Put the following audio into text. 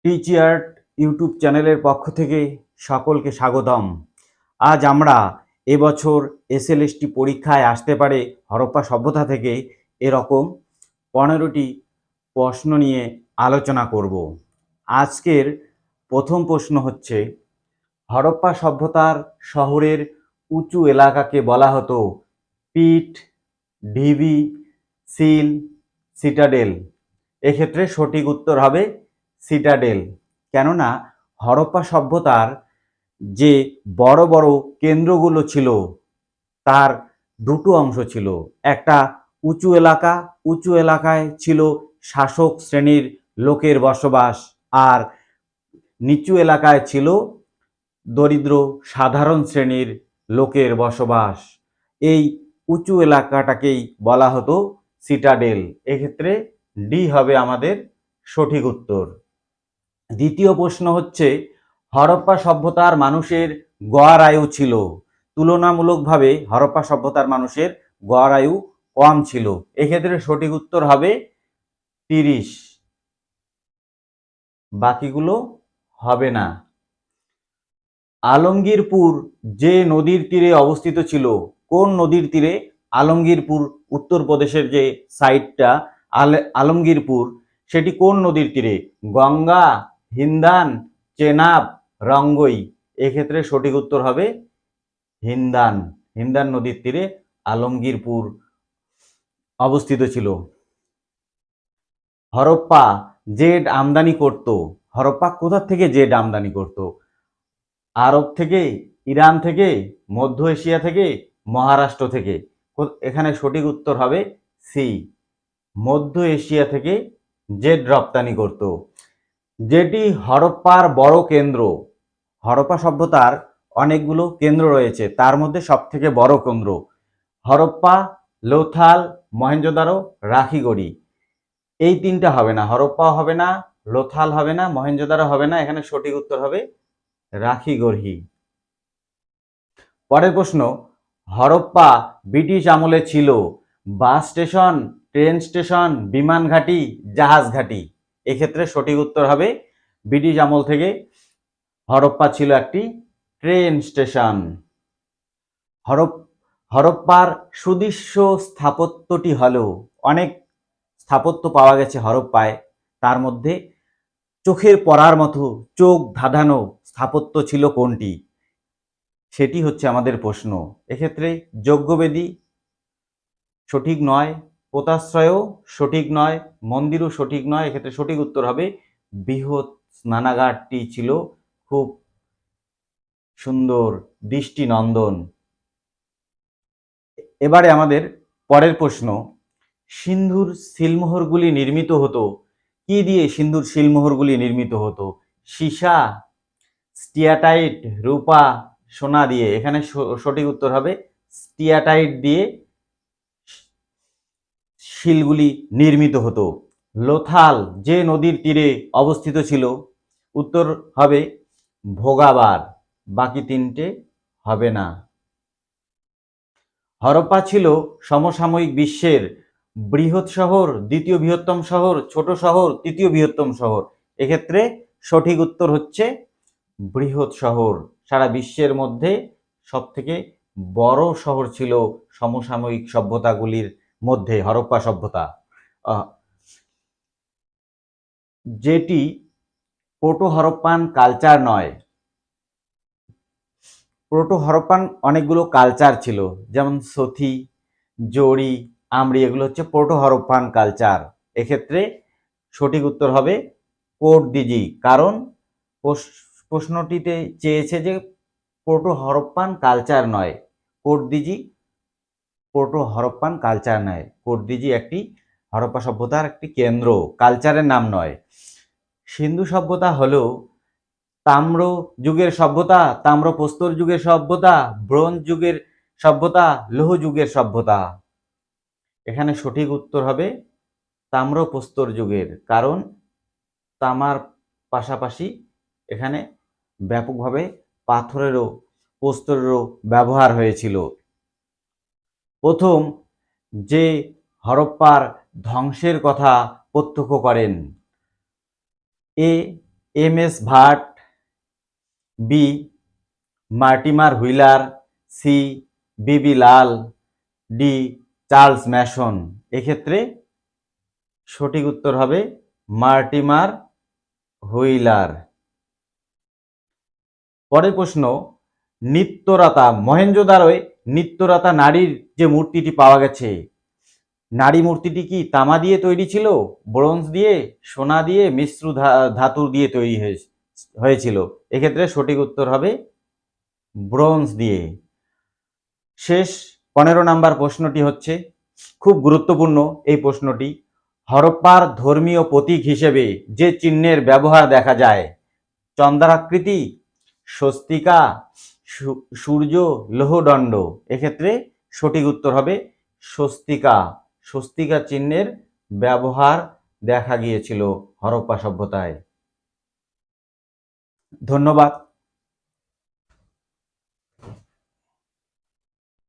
টিচিআর্ট YouTube চ্যানেলের পক্ষ থেকে সকলকে স্বাগতম। আজ আমরা এবছর এসএলএসটি পরীক্ষায় আসতে পারে হরপ্পা সভ্যতা থেকে এরকম 15টি প্রশ্ন নিয়ে আলোচনা করব। আজকের প্রথম প্রশ্ন হচ্ছে, হরপ্পা সভ্যতার শহরের উঁচু এলাকাকে বলা হতো পিট, ঢিবি, সিল, সিটাডেল। এক্ষেত্রে সঠিক উত্তর হবে সিটাডেল। কেননা হরপ্পা সভ্যতার যে বড় বড় কেন্দ্রগুলো ছিল তার দুটো অংশ ছিল। একটা উঁচু এলাকায় ছিল শাসক শ্রেণীর লোকের বসবাস, আর নিচু এলাকায় ছিল দরিদ্র সাধারণ শ্রেণীর লোকের বসবাস। এই উঁচু এলাকাটাকেই বলা হতো সিটাডেল। এক্ষেত্রে ডি হবে আমাদের সঠিক উত্তর। দ্বিতীয় প্রশ্ন হচ্ছে, হরপ্পা সভ্যতার মানুষের গড় আয়ু ছিল, তুলনামূলকভাবে হরপ্পা সভ্যতার মানুষের গড় আয়ু কম ছিল। এক্ষেত্রে সঠিক উত্তর হবে 30, বাকিগুলো হবে না। আলমগীরপুর যে নদীর তীরে অবস্থিত ছিল, কোন নদীর তীরে? আলমগীরপুর, উত্তরপ্রদেশের যে সাইটটা আলমগীরপুর, সেটি কোন নদীর তীরে? গঙ্গা, হিন্দান, চেনাব, রঙ্গই। এক্ষেত্রে সঠিক উত্তর হবে হিন্দান। হিন্দান নদীর তীরে আলমগীরপুর অবস্থিত ছিল। হরপ্পা জেড আমদানি করত। হরপ্পা কোথা থেকে জেড আমদানি করত? আরব থেকে, ইরান থেকে, মধ্য এশিয়া থেকে, মহারাষ্ট্র থেকে। এখানে সঠিক উত্তর হবে সি, মধ্য এশিয়া থেকে জেড রপ্তানি করত। যেটি হরপ্পার বড় কেন্দ্র। হরপ্পা সভ্যতার অনেকগুলো কেন্দ্র রয়েছে, তার মধ্যে সবথেকে বড় কেন্দ্র হরপ্পা, লোথাল, মহেঞ্জোদারো, রাখিগড়ি। এই তিনটা হবে না, হরপ্পা হবে না, লোথাল হবে না, মহেঞ্জোদারো হবে না। এখানে সঠিক উত্তর হবে রাখিগড়ি। পরের প্রশ্ন, হরপ্পা ব্রিটিশ আমলে ছিল বাস স্টেশন, ট্রেন স্টেশন, বিমান ঘাঁটি, জাহাজ ঘাঁটি। এক্ষেত্রে সঠিক উত্তর হবে ব্রিটিশ আমল থেকে হরপ্পা ছিল একটি ট্রেন স্টেশন। হরপ্পার সুদৃশ্য স্থাপত্যটি হলো, অনেক স্থাপত্য পাওয়া গেছে হরপ্পায়, তার মধ্যে চোখের পড়ার মতো চোখ ধাঁধানো স্থাপত্য ছিল কোনটি? সেটি হচ্ছে আমাদের প্রশ্ন। এক্ষেত্রে যজ্ঞবেদী সঠিক নয়, পোতাশ্রয়ও সঠিক নয়, মন্দিরও সঠিক নয়। এক্ষেত্রে সঠিক উত্তর হবে বৃহৎ স্নানাগারটি ছিল খুব সুন্দর, দৃষ্টিনন্দন। এবারে আমাদের পরের প্রশ্ন, সিন্ধুর সিলমোহরগুলি নির্মিত হতো কি দিয়ে? সিন্ধুর সিলমোহরগুলি নির্মিত হতো সীসা, স্টিয়াটাইট, রূপা, সোনা দিয়ে। এখানে সঠিক উত্তর হবে স্টিয়াটাইট দিয়ে শিলগুলি নির্মিত হতো। লোথাল যে নদীর তীরে অবস্থিত ছিল? উত্তর হবে ভোগাবার, বাকি তিনটে হবে না। হরপ্পা ছিল সমসাময়িক বিশ্বের বৃহৎ শহর, দ্বিতীয় বৃহত্তম শহর, ছোট শহর, তৃতীয় বৃহত্তম শহর। এক্ষেত্রে সঠিক উত্তর হচ্ছে বৃহৎ শহর। সারা বিশ্বের মধ্যে সবথেকে বড় শহর ছিল সমসাময়িক সভ্যতাগুলির মধ্যে হরপ্পা সভ্যতা, যেটি প্রোটো হরপ্পান কালচার নয়। প্রোটো হরপ্পান অনেকগুলো কালচার ছিল, যেমন সথি, জড়ি, আমরি, এগুলো হচ্ছে প্রোটো হরপ্পান কালচার। এক্ষেত্রে সঠিক উত্তর হবে কোট দিজি, কারণ প্রশ্নটিতে চেয়েছে যে প্রোটো হরপ্পান কালচার নয়, coat Diji proto Harappan culture নয়। কোট দিজি একটি হরপ্পা সভ্যতার একটি কেন্দ্র, কালচারের নাম নয়। সিন্ধু সভ্যতা হলো তাম্র যুগের সভ্যতা, তাম্রপ্রস্তর যুগের সভ্যতা, ব্রোঞ্জ যুগের সভ্যতা, লৌহ যুগের সভ্যতা। এখানে সঠিক উত্তর হবে তাম্রপ্রস্তর যুগের, কারণ তামার পাশাপাশি এখানে ব্যাপকভাবে পাথরেরও, প্রস্তরেরও ব্যবহার হয়েছিল। প্রথম যে হরপ্পার ধ্বংসের কথা প্রত্যক্ষ করেন, A M S. Bhat, B. Mortimer Wheeler, C. B B. Lal, D. Charles Masson. এক্ষেত্রে সঠিক উত্তর হবে মার্টিমার হুইলার। পরের প্রশ্ন, নিত্যরাতা, মহেঞ্জোদারোয় নিত্যরাতা নারীর যে মূর্তিটি পাওয়া গেছে, নারী মূর্তিটি কি তামা দিয়ে তৈরি ছিল, ব্রোঞ্জ দিয়ে, সোনা দিয়ে, মিশ্র ধাতু দিয়ে তৈরি হয়েছিল? এক্ষেত্রে সঠিক উত্তর হবে ব্রোঞ্জ দিয়ে। শেষ 15 নাম্বার প্রশ্নটি হচ্ছে খুব গুরুত্বপূর্ণ এই প্রশ্নটি। হরপ্পার ধর্মীয় প্রতীক হিসেবে যে চিহ্নের ব্যবহার দেখা যায়, চন্দ্রাকৃতি, স্বস্তিকা, সূর্য, লৌহদণ্ড। এক্ষেত্রে সঠিক উত্তর হবে স্বস্তিকা। স্বস্তিকা চিহ্নের ব্যবহার দেখা গিয়েছিল হরপ্পা সভ্যতায়। ধন্যবাদ।